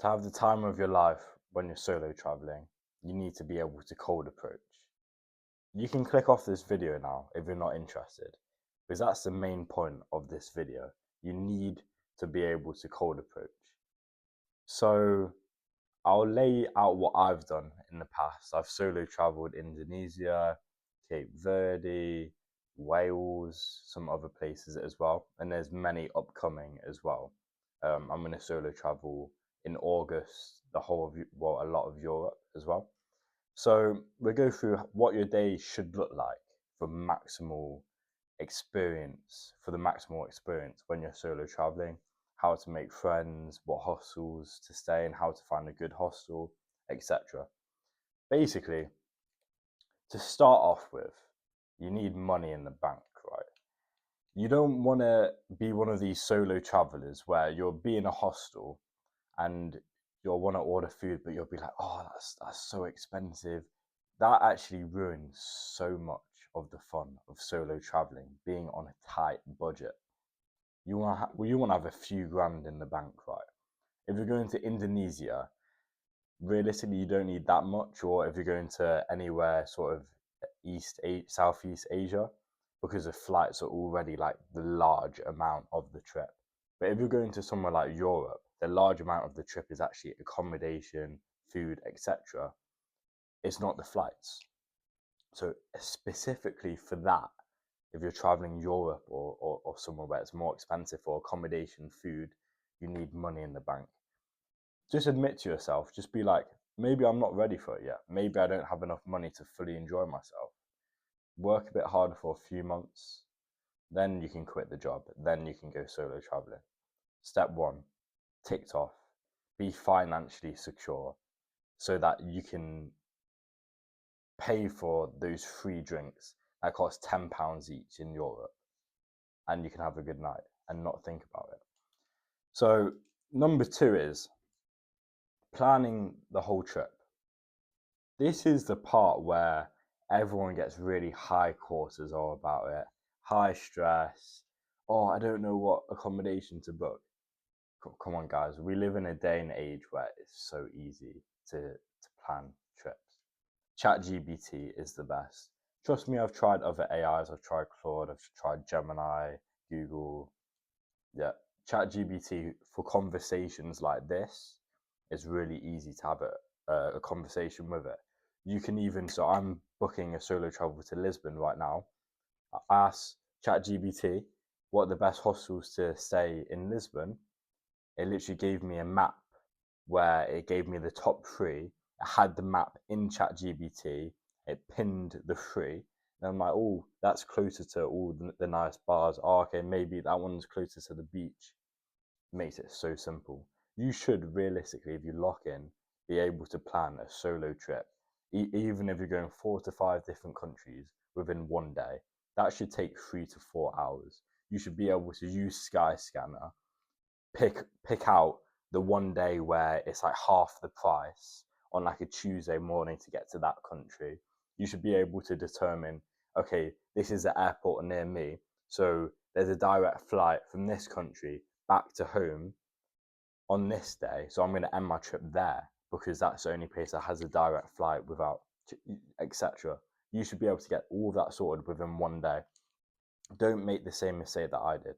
To have the time of your life when you're solo traveling, you need to be able to cold approach. You can click off this video now if you're not interested, because that's the main point of this video. You need to be able to cold approach. So I'll lay out what I've done in the past. I've solo traveled Indonesia, Cape Verde, Wales, some other places as well, and there's many upcoming as well. I'm going to solo travel in August, the whole of, well, a lot of Europe as well. So we'll go through what your day should look like for the maximal experience when you're solo traveling, how to make friends, what hostels to stay in, how to find a good hostel, etc. Basically, to start off with, you need money in the bank, right? You don't want to be one of these solo travelers where you'll be in a hostel and you'll want to order food, but you'll be like, oh, that's so expensive. That actually ruins so much of the fun of solo traveling, being on a tight budget. You want to have a few grand in the bank, right? If you're going to Indonesia, realistically, you don't need that much. Or if you're going to anywhere sort of Southeast Asia, because the flights are already like the large amount of the trip. But if you're going to somewhere like Europe, the large amount of the trip is actually accommodation, food, etc. It's not the flights. So specifically for that, if you're traveling Europe or somewhere where it's more expensive for accommodation, food, you need money in the bank. Just admit to yourself, just be like, maybe I'm not ready for it yet. Maybe I don't have enough money to fully enjoy myself. Work a bit harder for a few months, then you can quit the job. Then you can go solo traveling. Step one, ticked off. Be financially secure so that you can pay for those free drinks that cost £10 each in Europe, and you can have a good night and not think about it. So number two is planning the whole trip. This is the part where everyone gets really high cortisol about it, high stress. Oh, I don't know what accommodation to book. Come on, guys. We live in a day and age where it's so easy to plan trips. ChatGPT is the best. Trust me, I've tried other AIs. I've tried Claude, I've tried Gemini, Google. Yeah, ChatGPT for conversations like this is really easy to have a conversation with it. You can even, so I'm booking a solo travel to Lisbon right now. I asked ChatGPT what are the best hostels to stay in Lisbon. It literally gave me a map where it gave me the top three. It had the map in ChatGPT. It pinned the three. And I'm like, oh, that's closer to all the nice bars. Oh, okay, maybe that one's closer to the beach. It makes it so simple. You should realistically, if you lock in, be able to plan a solo trip, even if you're going 4 to 5 different countries within one day. That should take 3 to 4 hours. You should be able to use Skyscanner, pick out the one day where it's like half the price on like a Tuesday morning to get to that country. You should be able to determine, okay, this is the airport near me, so there's a direct flight from this country back to home on this day, so I'm going to end my trip there because that's the only place that has a direct flight without etc. You should be able to get all of that sorted within one day. Don't make the same mistake that I did.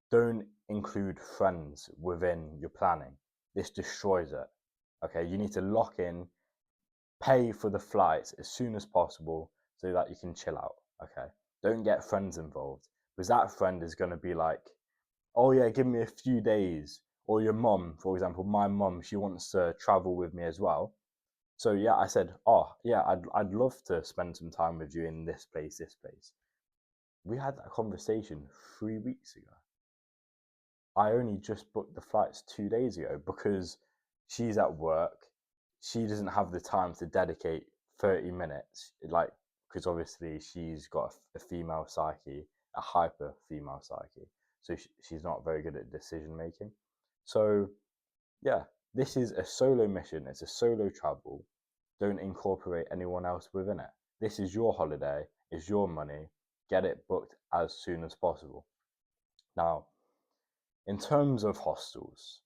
Don't include friends within your planning. This destroys it. Okay, you need to lock in, pay for the flights as soon as possible so that you can chill out. Okay, don't get friends involved because that friend is going to be like, oh yeah, give me a few days. Or your mum, for example, my mum, she wants to travel with me as well. So yeah, I said, oh yeah, I'd love to spend some time with you in this place, this place. We had that conversation 3 weeks ago. I only just booked the flights 2 days ago because she's at work. She doesn't have the time to dedicate 30 minutes, like, because obviously she's got a female psyche, a hyper female psyche. So she's not very good at decision making. So, yeah, this is a solo mission. It's a solo travel. Don't incorporate anyone else within it. This is your holiday. It's your money. Get it booked as soon as possible. Now, in terms of hostels,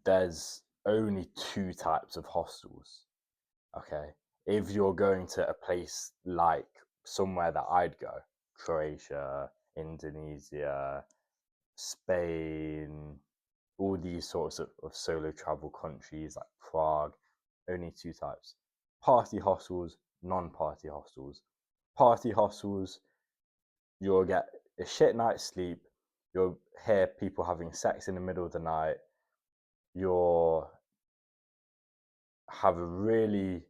there's only two types of hostels. Okay. If you're going to a place like somewhere that I'd go, Croatia, Indonesia, Spain, all these sorts of solo travel countries like Prague, only two types: party hostels, non party hostels. Party hostels, you'll get a shit night's sleep, you'll hear people having sex in the middle of the night, you'll have a really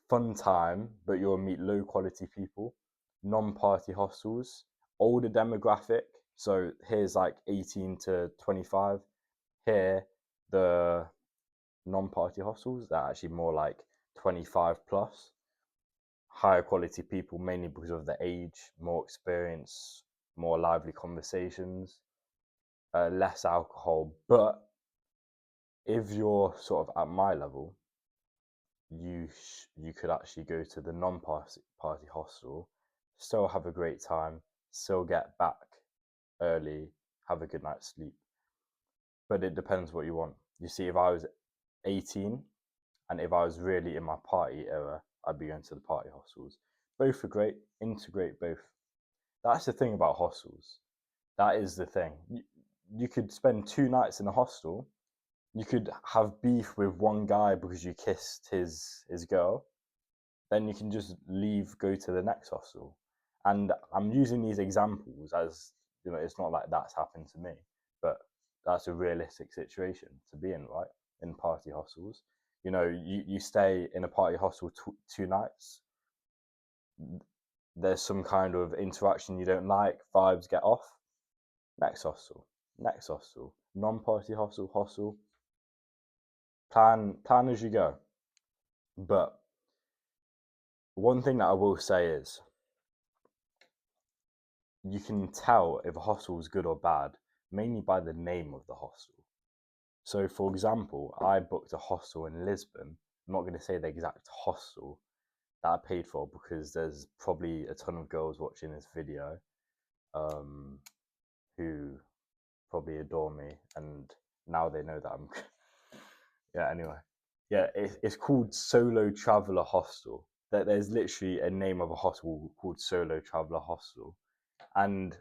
fun time, but you'll meet low quality people. Non party hostels, older demographic. So here's like 18 to 25. Here, the non party hostels, they're actually more like 25 plus. Higher quality people, mainly because of the age, more experience, more lively conversations, less alcohol. But if you're sort of at my level, you could actually go to the non-party hostel, still have a great time, still get back early, have a good night's sleep. But it depends what you want. You see, if I was 18 and if I was really in my party era, I'd be going to the party hostels. Both are great, integrate both. That's the thing about hostels. That is the thing. You could spend 2 nights in a hostel. You could have beef with one guy because you kissed his girl. Then you can just leave, go to the next hostel. And I'm using these examples as, it's not like that's happened to me, but that's a realistic situation to be in, right? In party hostels. You stay in a party hostel 2 nights, there's some kind of interaction you don't like, vibes get off, next hostel, next hostel, non-party hostel. Plan as you go. But one thing that I will say is you can tell if a hostel is good or bad mainly by the name of the hostel. So, for example, I booked a hostel in Lisbon. I'm not going to say the exact hostel that I paid for because there's probably a ton of girls watching this video who probably adore me, and now they know that I'm. Yeah. Anyway, yeah, it's called Solo Traveller Hostel. There's literally a name of a hostel called Solo Traveller Hostel, and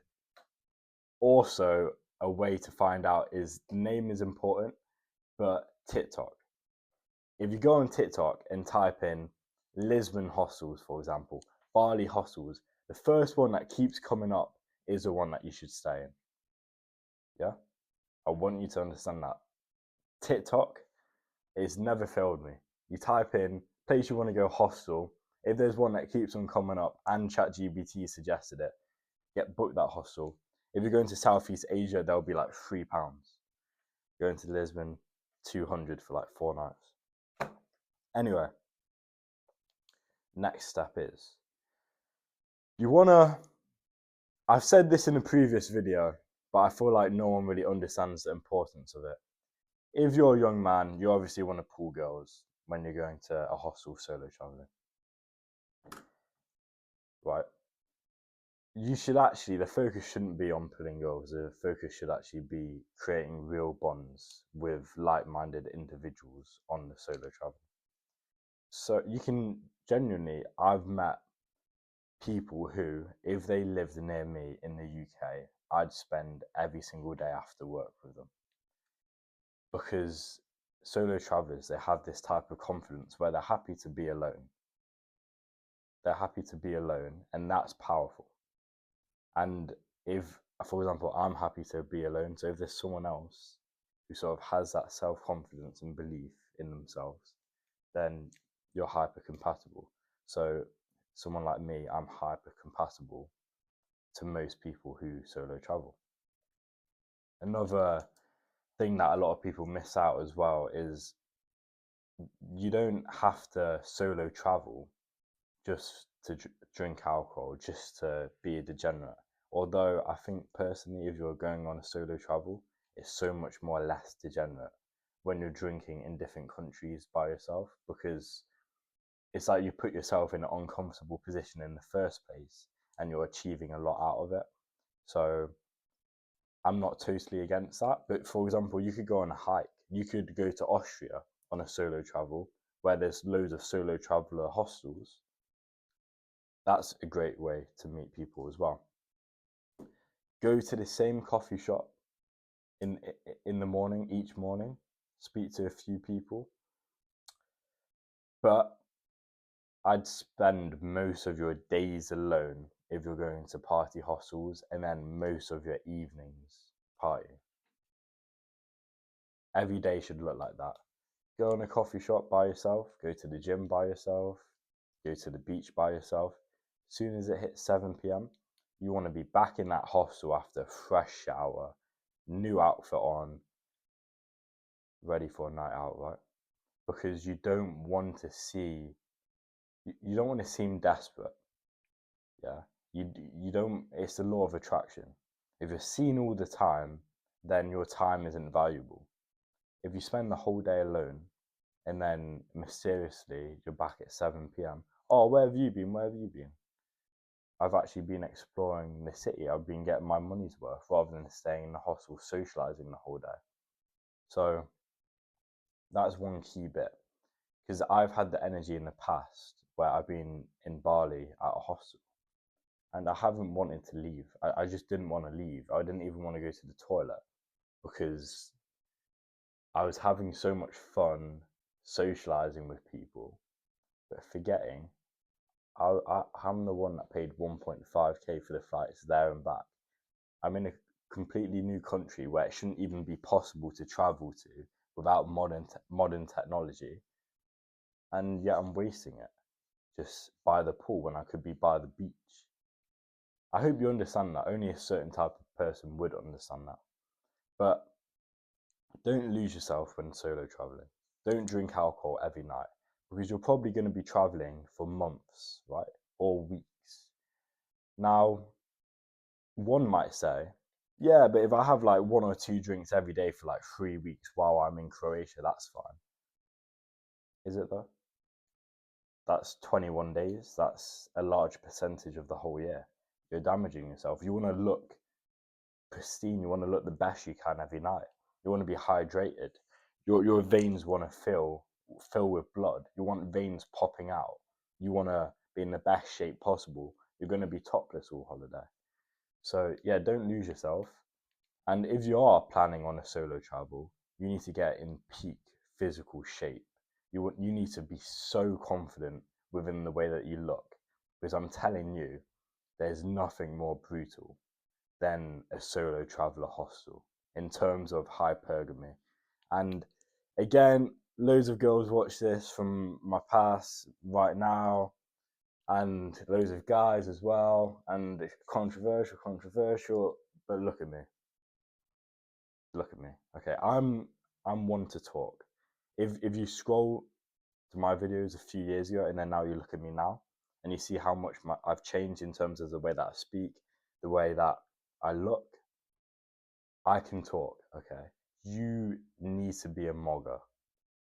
also a way to find out is the name is important, but TikTok. If you go on TikTok and type in Lisbon hostels, for example, Bali hostels, the first one that keeps coming up is the one that you should stay in. Yeah, I want you to understand that. TikTok, it's never failed me. You type in place you want to go hostel. If there's one that keeps on coming up and ChatGPT suggested it, get booked that hostel. If you're going to Southeast Asia, there'll be like £3. Going to Lisbon, 200 for like 4 nights. Anyway, next step is you wanna. I've said this in a previous video, but I feel like no one really understands the importance of it. If you're a young man, you obviously want to pull girls when you're going to a hostel solo traveling, right? You should actually, the focus shouldn't be on pulling girls. The focus should actually be creating real bonds with like-minded individuals on the solo travel. So you can genuinely, I've met people who, if they lived near me in the UK, I'd spend every single day after work with them. Because solo travelers, they have this type of confidence where they're happy to be alone. They're happy to be alone, and that's powerful. And if, for example, I'm happy to be alone, so if there's someone else who sort of has that self confidence and belief in themselves, then you're hyper compatible. So, someone like me, I'm hyper compatible to most people who solo travel. Another thing that a lot of people miss out as well is you don't have to solo travel just to drink alcohol, just to be a degenerate. Although I think personally, if you're going on a solo travel, it's so much more less degenerate when you're drinking in different countries by yourself, because it's like you put yourself in an uncomfortable position in the first place and you're achieving a lot out of it. So I'm not totally against that. But for example, you could go on a hike you could go to Austria on a solo travel where there's loads of solo traveler hostels. That's a great way to meet people as well. Go to the same coffee shop in the morning, each morning, speak to a few people. But I'd spend most of your days alone if you're going to party hostels, and then most of your evenings party. Every day should look like that. Go in a coffee shop by yourself, go to the gym by yourself, go to the beach by yourself. As soon as it hits 7 p.m., you want to be back in that hostel after a fresh shower, new outfit on, ready for a night out, right? Because you don't want to seem desperate. Yeah, you don't. It's the law of attraction. If you're seen all the time, then your time isn't valuable. If you spend the whole day alone and then mysteriously you're back at 7 p.m. Oh, where have you been? Where have you been? I've actually been exploring the city. I've been getting my money's worth rather than staying in the hostel socializing the whole day. So that's one key bit, because I've had the energy in the past where I've been in Bali at a hostel and I haven't wanted to leave. I just didn't want to leave. I didn't even want to go to the toilet because I was having so much fun socializing with people, but forgetting I'm the one that paid 1.5k for the flights there and back. I'm in a completely new country where it shouldn't even be possible to travel to without modern technology, and yet I'm wasting it just by the pool when I could be by the beach. I hope you understand that. Only a certain type of person would understand that. But don't lose yourself when solo traveling. Don't drink alcohol every night because you're probably going to be traveling for months, right? Or weeks. Now, one might say, yeah, but if I have like 1 or 2 drinks every day for like 3 weeks while I'm in Croatia, that's fine. Is it though? That's 21 days. That's a large percentage of the whole year. You're damaging yourself. You want to look pristine. You want to look the best you can every night. You want to be hydrated. Your veins want to fill with blood. You want veins popping out. You want to be in the best shape possible. You're going to be topless all holiday. So yeah, don't lose yourself. And if you are planning on a solo travel, you need to get in peak physical shape. You need to be so confident within the way that you look, because I'm telling you, there's nothing more brutal than a solo traveler hostel in terms of hypergamy. And again, loads of girls watch this from my past right now, and loads of guys as well. And it's controversial. But look at me. Look at me. Okay, I'm one to talk. If you scroll to my videos a few years ago and then now you look at me now and you see how much I've changed in terms of the way that I speak, the way that I look, I can talk. Okay, you need to be a mogger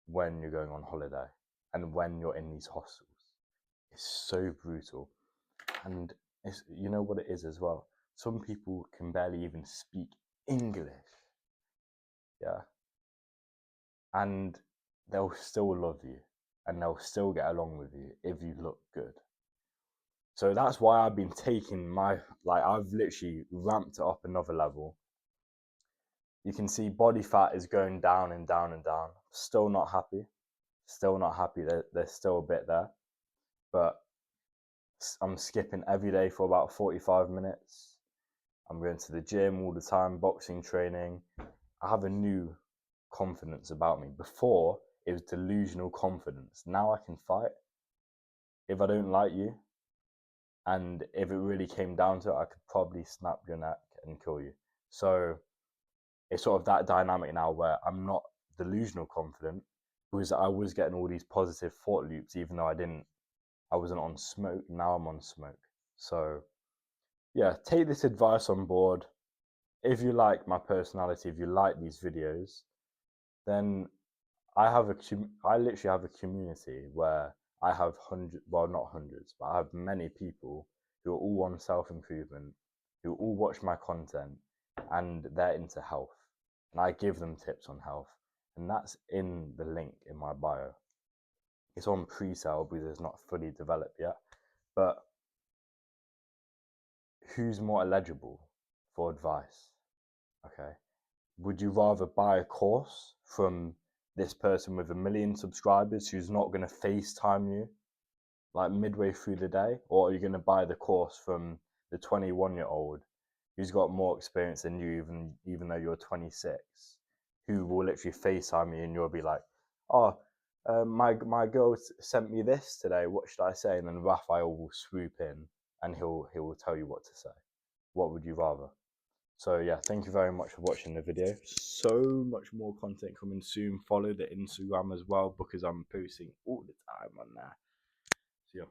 when you're going on holiday and when you're in these hostels. It's so brutal, and it's, you know what it is as well. Some people can barely even speak English. Yeah, and they'll still love you and they'll still get along with you if you look good. So that's why I've been taking I've literally ramped it up another level. You can see body fat is going down and down and down. Still not happy. Still not happy. There's still a bit there. But I'm skipping every day for about 45 minutes. I'm going to the gym all the time, boxing training. I have a new confidence about me. Before, it was delusional confidence. Now I can fight. If I don't like you, and if it really came down to it, I could probably snap your neck and kill you. So it's sort of that dynamic now where I'm not delusional confident, because I was getting all these positive thought loops, even though I wasn't on smoke. Now I'm on smoke. So yeah, take this advice on board. If you like my personality, if you like these videos, then I literally have a community where I have not hundreds, but I have many people who are all on self-improvement, who all watch my content, and they're into health. And I give them tips on health, and that's in the link in my bio. It's on pre-sale because it's not fully developed yet. But who's more eligible for advice? Okay. Would you rather buy a course from this person with 1 million subscribers who's not going to FaceTime you like midway through the day? Or are you going to buy the course from the 21-year-old who's got more experience than you, even though you're 26, who will literally FaceTime you and you'll be like, oh, my girl sent me this today, what should I say? And then Raphael will swoop in and he'll tell you what to say. What would you rather? So yeah, thank you very much for watching the video. So much more content coming soon. Follow the Instagram as well because I'm posting all the time on there. So yeah.